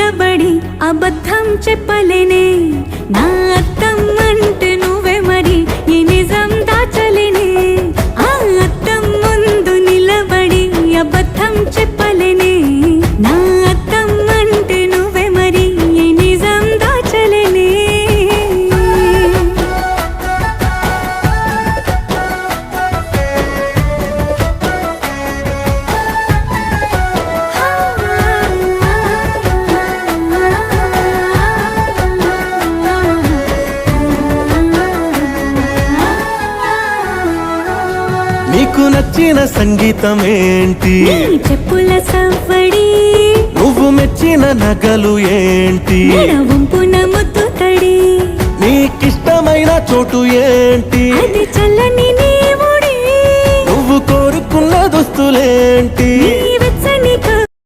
నిలబడి అబద్ధం చెప్పలేనే నా అద్దం అంటే నువ్వే మరి ఈ నిజం దాచలేనే ఆ అద్దం ముందు నిలబడి అబద్ధం చెప్పలేనే నా అద్దం అంటే నువ్వే మరి ఈ నిజం దాచలేనే నీకు నచ్చిన సంగీతం ఏంటి నీ చెప్పుల సవ్వడి నువ్వు మెచ్చిన నగలు ఏంటి వంపున ముద్దు తడి నీకిష్టమైన చోటు ఏంటి అది